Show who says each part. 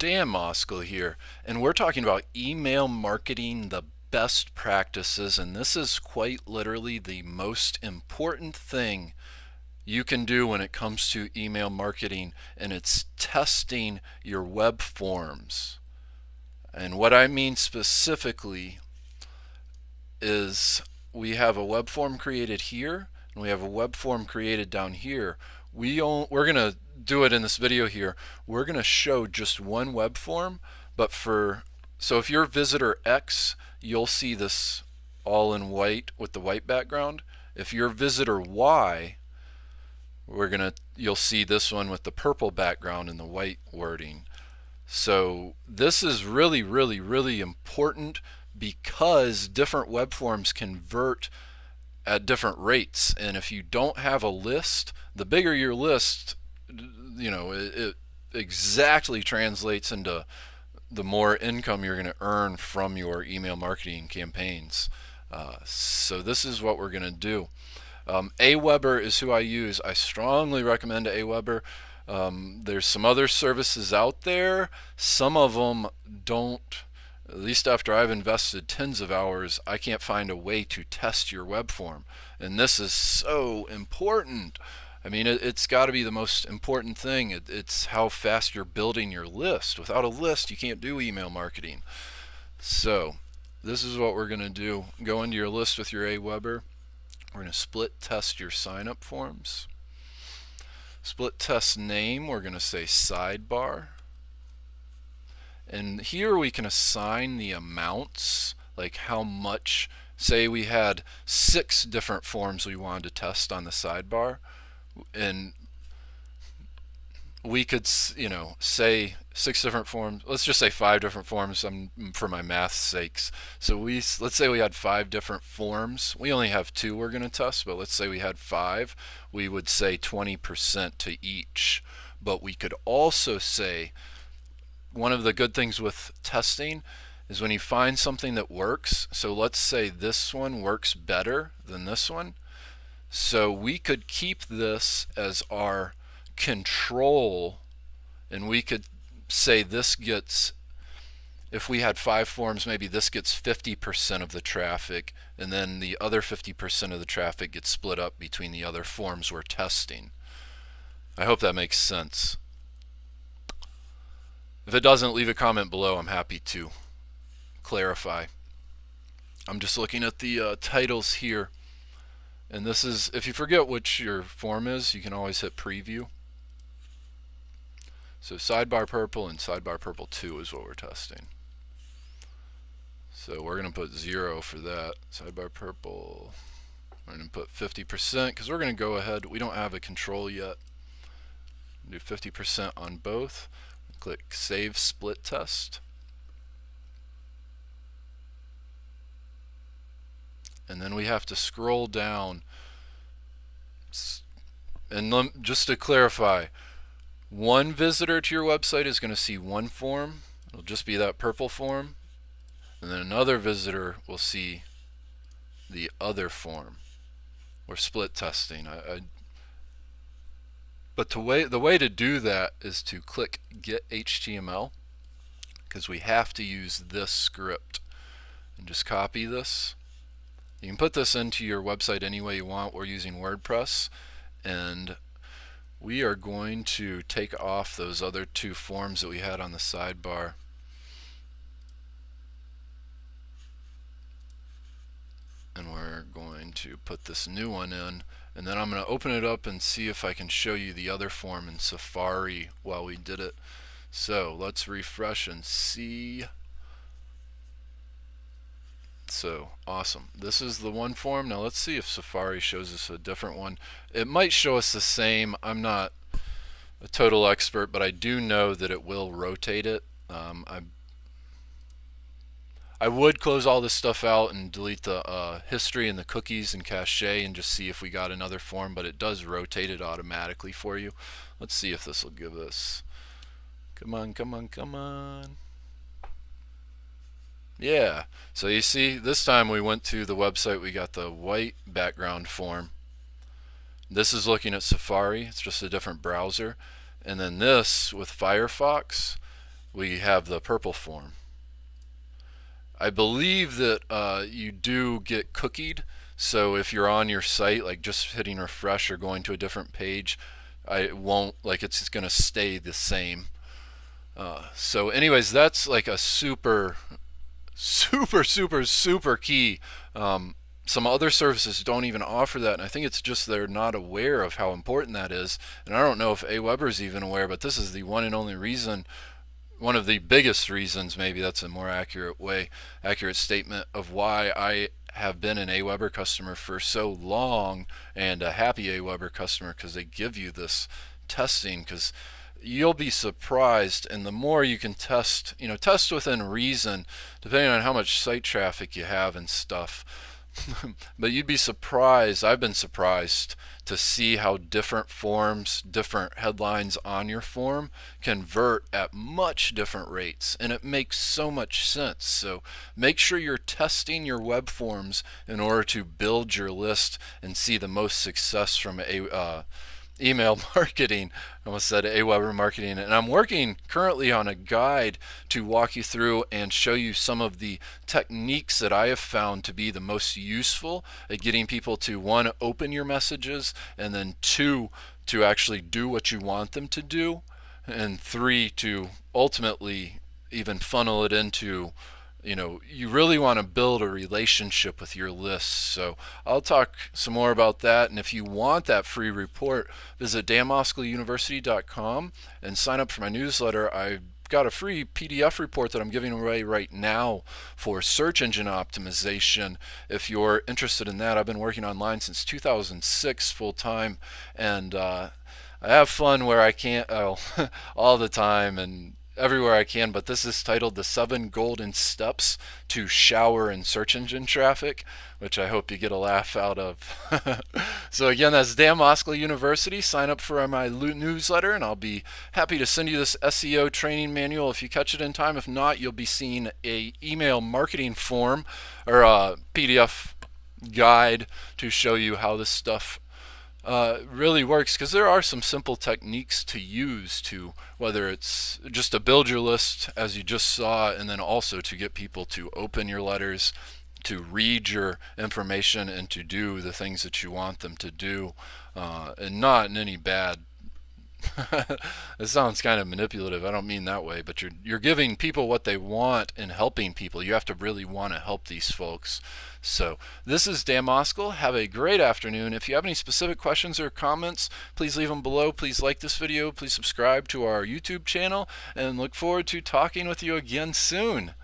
Speaker 1: Dan Moskal here, and we're talking about email marketing, the best practices, and this is quite literally the most important thing you can do when it comes to email marketing, and it's testing your web forms. And what I mean specifically is we have a web form created here, and we have a web form created down here. We're going to do it in this video here. We're going to show just one web form, but so if you're visitor X, you'll see this all in white with the white background. If you're visitor Y, you'll see this one with the purple background and the white wording. So this is really, really, really important because different web forms convert at different rates. And if you don't have a list, the bigger your list, it exactly translates into the more income you're going to earn from your email marketing campaigns. So this is what we're going to do. Aweber is who I use. I strongly recommend Aweber. There's some other services out there. Some of them don't, at least after I've invested tens of hours, I can't find a way to test your web form. And this is so important. I mean, it's got to be the most important thing. It's how fast you're building your list. Without a list, you can't do email marketing. So this is what we're going to do. Go into your list with your Aweber. We're going to split test your sign up forms. Split test name, we're going to say sidebar. And here we can assign the amounts, like how much. Say we had 6 different forms we wanted to test on the sidebar, and we could, say 6 different forms. Let's just say 5 different forms for my math's sakes. So let's say we had 5 different forms. We only have 2 we're going to test, but let's say we had 5. We would say 20% to each. But we could also say, one of the good things with testing is when you find something that works. So let's say this one works better than this one. So we could keep this as our control, and we could say this gets, if we had 5 forms, maybe this gets 50% of the traffic, and then the other 50% of the traffic gets split up between the other forms we're testing. I hope that makes sense. If it doesn't, leave a comment below. I'm happy to clarify. I'm just looking at the titles here. And this is, if you forget which your form is, you can always hit preview. So sidebar purple and sidebar purple 2 is what we're testing. So we're going to put 0 for that. Sidebar purple, we're going to put 50% because we're going to go ahead. We don't have a control yet. Do 50% on both. Click Save Split Test. And then we have to scroll down. And just to clarify, one visitor to your website is going to see one form. It'll just be that purple form. And then another visitor will see the other form. We're split testing. But the way to do that is to click Get HTML, because we have to use this script. And just copy this. You can put this into your website any way you want. We're using WordPress, and we are going to take off those other 2 forms that we had on the sidebar. And we're going to put this new one in, and then I'm going to open it up and see if I can show you the other form in Safari while we did it. So let's refresh and see. So awesome. This is the one form. Now let's see if Safari shows us a different one. It might show us the same. I'm not a total expert, but I do know that it will rotate it. I would close all this stuff out and delete the history and the cookies and cache and just see if we got another form, but it does rotate it automatically for you. Let's see if this will give us. Come on, come on, come on. Yeah, so you see, this time we went to the website, we got the white background form. This is looking at Safari, it's just a different browser. And then this with Firefox, we have the purple form. I believe that you do get cookied, so if you're on your site, like just hitting refresh or going to a different page, I won't, like, it's going to stay the same. So anyways, that's like a super super key. Some other services don't even offer that, and I think it's just they're not aware of how important that is. And I don't know if Aweber's even aware, but this is the one and only reason, one of the biggest reasons, maybe that's a more accurate statement of why I have been an Aweber customer for so long, and a happy Aweber customer, because they give you this testing. Because you'll be surprised, and the more you can test, test within reason, depending on how much site traffic you have and stuff. But you'd be surprised, I've been surprised to see how different forms, different headlines on your form convert at much different rates, and it makes so much sense. So make sure you're testing your web forms in order to build your list and see the most success from a email marketing. I almost said Aweber marketing. And I'm working currently on a guide to walk you through and show you some of the techniques that I have found to be the most useful at getting people to, one, open your messages, and then two, to actually do what you want them to do, and three, to ultimately even funnel it into, you really want to build a relationship with your lists. So I'll talk some more about that. And if you want that free report, visit danmoskeluniversity.com and sign up for my newsletter. I've got a free PDF report that I'm giving away right now for search engine optimization. If you're interested in that, I've been working online since 2006 full time, and I have fun where I can't, all the time and everywhere I can, but this is titled The 7 Golden Steps to Shower in Search Engine Traffic, which I hope you get a laugh out of. So again, that's Dan Moskal University. Sign up for my newsletter, and I'll be happy to send you this SEO training manual if you catch it in time. If not, you'll be seeing a email marketing form or a PDF guide to show you how this stuff really works, because there are some simple techniques to use, to whether it's just to build your list as you just saw, and then also to get people to open your letters, to read your information, and to do the things that you want them to do, and not in any bad it sounds kind of manipulative. I don't mean that way, but you're giving people what they want and helping people. You have to really want to help these folks. So this is Dan Moskal. Have a great afternoon. If you have any specific questions or comments, please leave them below. Please like this video. Please subscribe to our YouTube channel, and look forward to talking with you again soon.